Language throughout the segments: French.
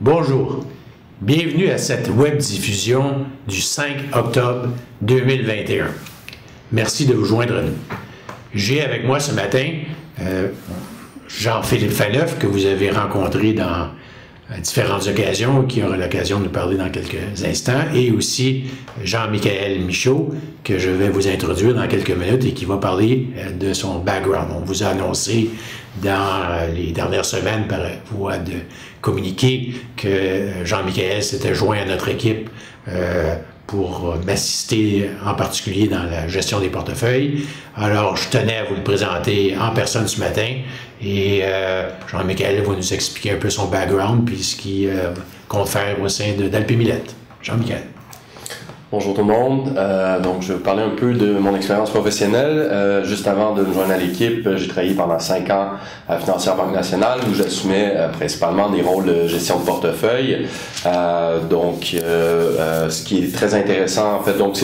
Bonjour, bienvenue à cette web diffusion du 5 octobre 2021. Merci de vous joindre à nous. J'ai avec moi ce matin Jean-Philippe Falloeuf, que vous avez rencontré dans différentes occasions, qui aura l'occasion de nous parler dans quelques instants, et aussi Jean-Michaël Michaud, que je vais vous introduire dans quelques minutes et qui va parler de son background. On vous a annoncé dans les dernières semaines par voie de communiqué que Jean-Michaël s'était joint à notre équipe pour m'assister en particulier dans la gestion des portefeuilles. Alors, je tenais à vous le présenter en personne ce matin et Jean-Michaël va nous expliquer un peu son background puis ce qu'il compte faire au sein d'Alpimilette. Jean-Michaël. Bonjour tout le monde. Donc, je vais parler un peu de mon expérience professionnelle. Juste avant de me joindre à l'équipe, j'ai travaillé pendant 5 ans à Financière Banque Nationale où j'assumais principalement des rôles de gestion de portefeuille. Ce qui est très intéressant, en fait, donc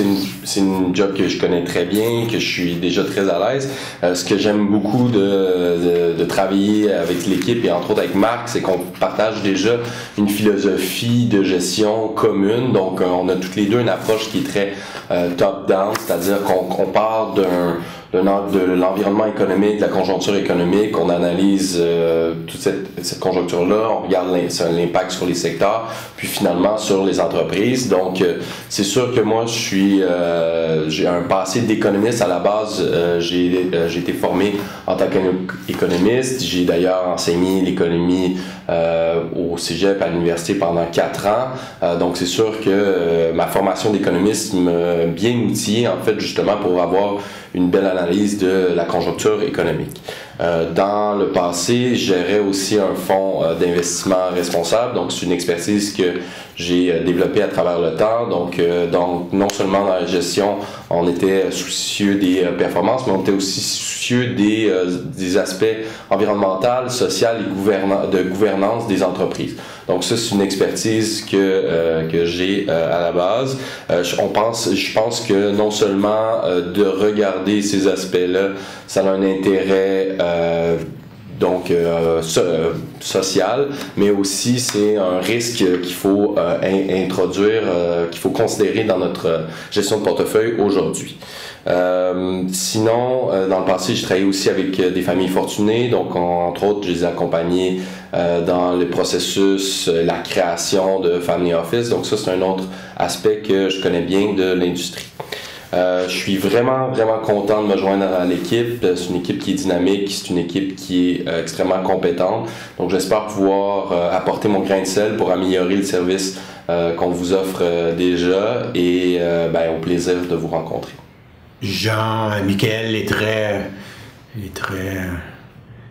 c'est une job que je connais très bien, que je suis déjà très à l'aise. Ce que j'aime beaucoup de travailler avec l'équipe et entre autres avec Marc, c'est qu'on partage déjà une philosophie de gestion commune. Donc, on a toutes les deux une approche qui est très top-down, c'est-à-dire qu'on part de l'environnement économique, de la conjoncture économique, on analyse toute cette conjoncture-là, on regarde l'impact sur les secteurs, puis finalement sur les entreprises. Donc, c'est sûr que moi, j'ai un passé d'économiste à la base. J'ai été formé en tant qu'économiste. J'ai d'ailleurs enseigné l'économie au cégep à l'université pendant 4 ans. Donc, c'est sûr que ma formation d'économiste m'a bien outillé, en fait, justement, pour avoir une belle analyse de la conjoncture économique. Dans le passé, je gérais aussi un fonds d'investissement responsable, donc c'est une expertise que j'ai développée à travers le temps. Donc non seulement dans la gestion, on était soucieux des performances, mais on était aussi soucieux des aspects environnementaux, sociaux et de gouvernance des entreprises. Donc ça, c'est une expertise que j'ai à la base. Je pense que non seulement de regarder ces aspects-là, ça a un intérêt social, mais aussi c'est un risque qu'il faut introduire, qu'il faut considérer dans notre gestion de portefeuille aujourd'hui. Sinon, dans le passé, j'ai travaillé aussi avec des familles fortunées, donc entre autres, je les ai accompagnés dans le processus, la création de family office, donc ça c'est un autre aspect que je connais bien de l'industrie. Je suis vraiment content de me joindre à l'équipe. C'est une équipe qui est dynamique, c'est une équipe qui est extrêmement compétente. Donc j'espère pouvoir apporter mon grain de sel pour améliorer le service qu'on vous offre déjà et au plaisir de vous rencontrer. Jean-Michaël est très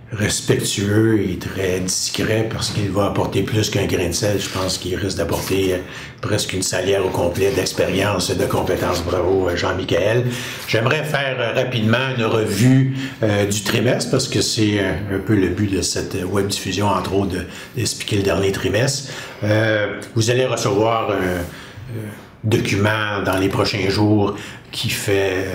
respectueux et très discret parce qu'il va apporter plus qu'un grain de sel. Je pense qu'il risque d'apporter presque une salière au complet d'expérience et de compétences. Bravo, Jean-Michaël. J'aimerais faire rapidement une revue du trimestre parce que c'est un peu le but de cette web diffusion, entre autres, d'expliquer le dernier trimestre. Vous allez recevoir un document dans les prochains jours qui fait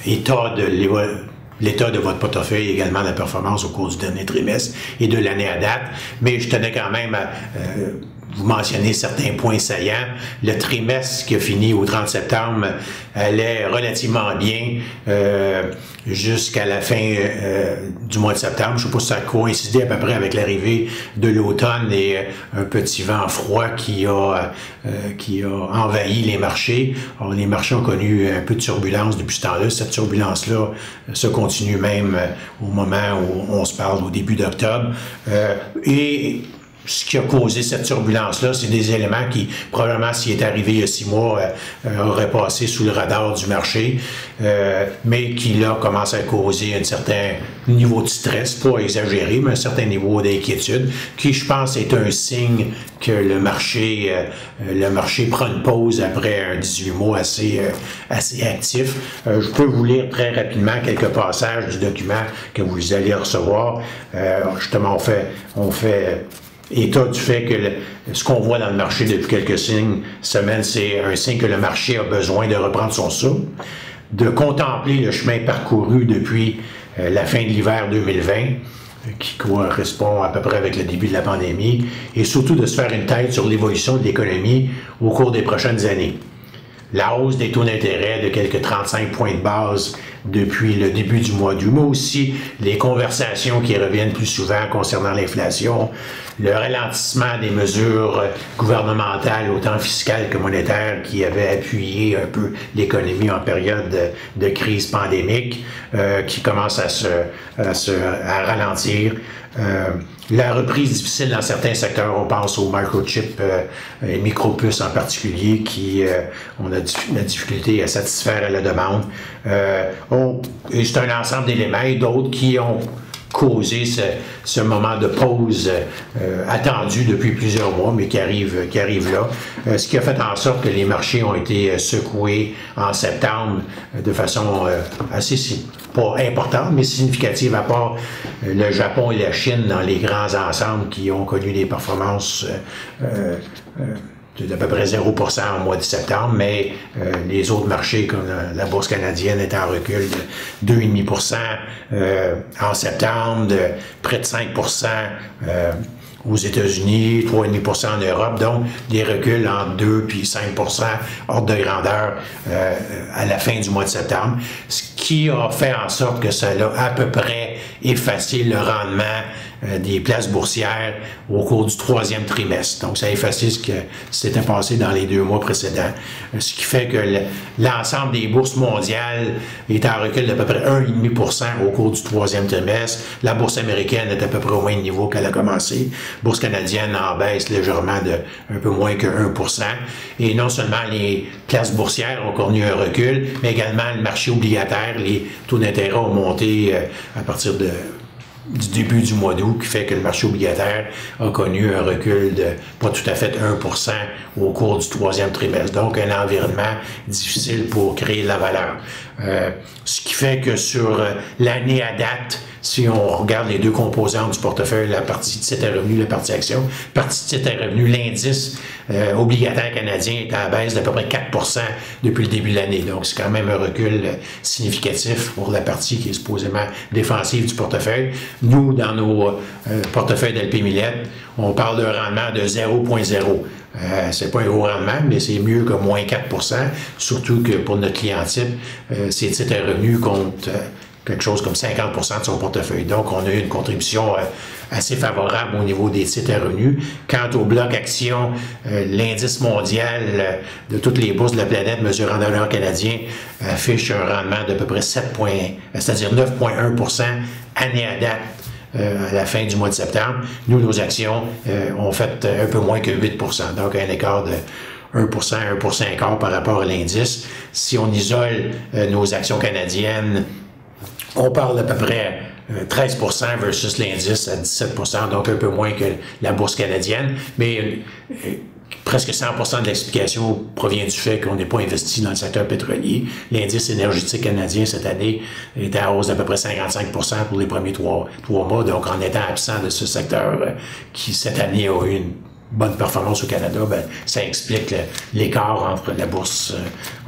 état de votre portefeuille, également la performance au cours du dernier trimestre et de l'année à date. Mais je tenais quand même à vous mentionner certains points saillants. Le trimestre qui a fini au 30 septembre allait relativement bien jusqu'à la fin du mois de septembre. Je ne sais pas si ça a coïncidé à peu près avec l'arrivée de l'automne et un petit vent froid qui a envahi les marchés. Alors, les marchés ont connu un peu de turbulence depuis ce temps-là. Cette turbulence-là se continue même au moment où on se parle, au début d'octobre. Et ce qui a causé cette turbulence-là, c'est des éléments qui, probablement, s'il est arrivé il y a 6 mois, auraient passé sous le radar du marché, mais qui, là, commence à causer un certain niveau de stress, pas exagéré, mais un certain niveau d'inquiétude, qui, je pense, est un signe que le marché prend une pause après un 18 mois assez actif. Je peux vous lire très rapidement quelques passages du document que vous allez recevoir. Justement, on fait état du fait que ce qu'on voit dans le marché depuis quelques semaines, c'est un signe que le marché a besoin de reprendre son souffle, de contempler le chemin parcouru depuis la fin de l'hiver 2020, qui correspond à peu près avec le début de la pandémie, et surtout de se faire une tête sur l'évolution de l'économie au cours des prochaines années. La hausse des taux d'intérêt de quelques 35 points de base depuis le début du mois d'août, mais aussi les conversations qui reviennent plus souvent concernant l'inflation, le ralentissement des mesures gouvernementales, autant fiscales que monétaires, qui avaient appuyé un peu l'économie en période de crise pandémique, qui commence à ralentir. La reprise difficile dans certains secteurs, on pense aux microchips et micropuces en particulier, qui on a la difficulté à satisfaire à la demande. Et c'est un ensemble d'éléments et d'autres qui ont causé ce moment de pause attendu depuis plusieurs mois, mais qui arrive là. Ce qui a fait en sorte que les marchés ont été secoués en septembre de façon assez, pas importante, mais significative, à part le Japon et la Chine dans les grands ensembles qui ont connu des performances d'à peu près 0% au mois de septembre, mais les autres marchés, comme la bourse canadienne, est en recul de 2,5% en septembre, de près de 5% aux États-Unis, 3,5% en Europe, donc des reculs entre 2 puis 5% ordre de grandeur à la fin du mois de septembre, ce qui a fait en sorte que ça a à peu près effacé le rendement des places boursières au cours du troisième trimestre. Donc, ça a effacé ce que s'était passé dans les 2 mois précédents. Ce qui fait que l'ensemble des bourses mondiales est en recul d'à peu près 1,5% au cours du troisième trimestre. La bourse américaine est à peu près au même niveau qu'elle a commencé. Bourse canadienne en baisse légèrement de un peu moins que 1%. Et non seulement les classes boursières ont connu un recul, mais également le marché obligataire. Les taux d'intérêt ont monté à partir du début du mois d'août, qui fait que le marché obligataire a connu un recul de pas tout à fait 1% au cours du troisième trimestre. Donc, un environnement difficile pour créer de la valeur. Ce qui fait que sur l'année à date, si on regarde les deux composantes du portefeuille, la partie titre à revenu, la partie action, partie titre à revenu, l'indice obligataire canadien est à la baisse d'à peu près 4% depuis le début de l'année. Donc, c'est quand même un recul significatif pour la partie qui est supposément défensive du portefeuille. Nous, dans nos portefeuilles d'LP Millette, on parle d'un rendement de 0,0. C'est pas un gros rendement, mais c'est mieux que moins 4%, surtout que pour notre client type, ces titres à revenus comptent quelque chose comme 50% de son portefeuille. Donc, on a eu une contribution assez favorable au niveau des titres à revenus. Quant au bloc action, l'indice mondial de toutes les bourses de la planète mesurant dollars canadiens affiche un rendement d'à peu près 9,1% année à date. À la fin du mois de septembre. Nous, nos actions ont fait un peu moins que 8%, donc un écart de 1%, 1,5% par rapport à l'indice. Si on isole nos actions canadiennes, on parle d'à peu près 13% versus l'indice à 17%, donc un peu moins que la bourse canadienne, mais presque 100% de l'explication provient du fait qu'on n'est pas investi dans le secteur pétrolier. L'indice énergétique canadien cette année est à hausse d'à peu près 55% pour les premiers trois mois, donc en étant absent de ce secteur qui cette année a eu une bonne performance au Canada, ben, ça explique l'écart entre la bourse,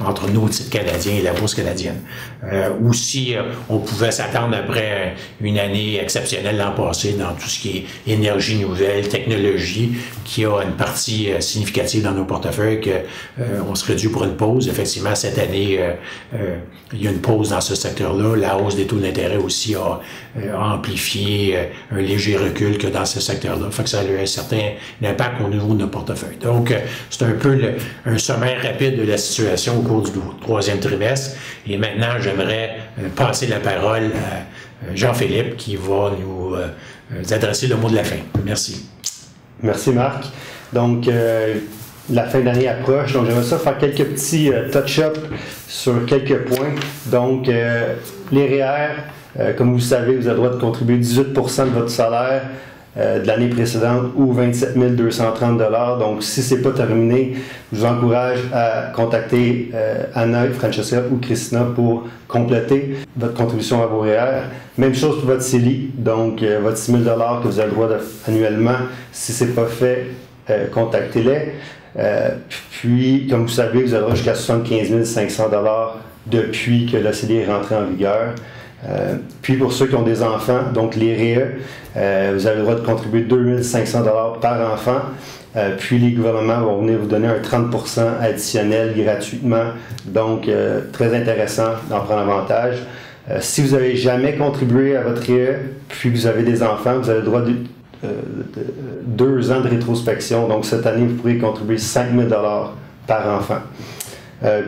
entre nos titres canadiens et la bourse canadienne. Aussi, on pouvait s'attendre après une année exceptionnelle l'an passé dans tout ce qui est énergie nouvelle, technologie, qui a une partie significative dans nos portefeuilles on serait dû pour une pause. Effectivement, cette année, il y a une pause dans ce secteur-là. La hausse des taux d'intérêt aussi a amplifié un léger recul que dans ce secteur-là. Fait que ça a eu un certain impact au niveau de nos portefeuilles. Donc, c'est un peu un sommaire rapide de la situation au cours du troisième trimestre. Et maintenant, j'aimerais passer la parole à Jean-Philippe qui va nous adresser le mot de la fin. Merci. Merci, Marc. Donc, la fin d'année approche, donc j'aimerais ça faire quelques petits touch-up sur quelques points. Donc, les REER, comme vous savez, vous avez le droit de contribuer 18% de votre salaire de l'année précédente ou 27 230 $. Donc, si ce n'est pas terminé, je vous encourage à contacter Anna, Francesca ou Christina pour compléter votre contribution à vos REER. Même chose pour votre CELI, donc votre 6 000 $ que vous avez le droit annuellement. Si ce n'est pas fait, contactez-les. Puis, comme vous savez, vous avez le droit jusqu'à 75 500 $ depuis que la CELI est rentrée en vigueur. Puis pour ceux qui ont des enfants, donc les REE, vous avez le droit de contribuer 2500 $ par enfant. Puis les gouvernements vont venir vous donner un 30% additionnel gratuitement. Donc, très intéressant d'en prendre avantage. Si vous n'avez jamais contribué à votre REE, puis que vous avez des enfants, vous avez le droit de 2 ans de rétrospection. Donc, cette année, vous pourrez contribuer 5 000 $ par enfant.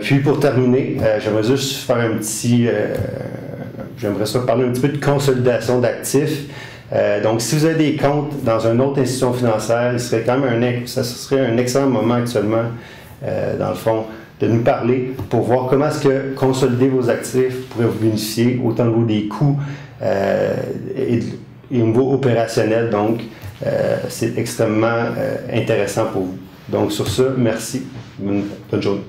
Puis, pour terminer, j'aimerais juste faire j'aimerais ça parler un petit peu de consolidation d'actifs. Donc, si vous avez des comptes dans une autre institution financière, ça serait un excellent moment actuellement, dans le fond, de nous parler pour voir comment est-ce que consolider vos actifs pourrait vous bénéficier autant au niveau des coûts et au niveau opérationnel. Donc, c'est extrêmement intéressant pour vous. Donc, sur ce, merci. Bonne journée.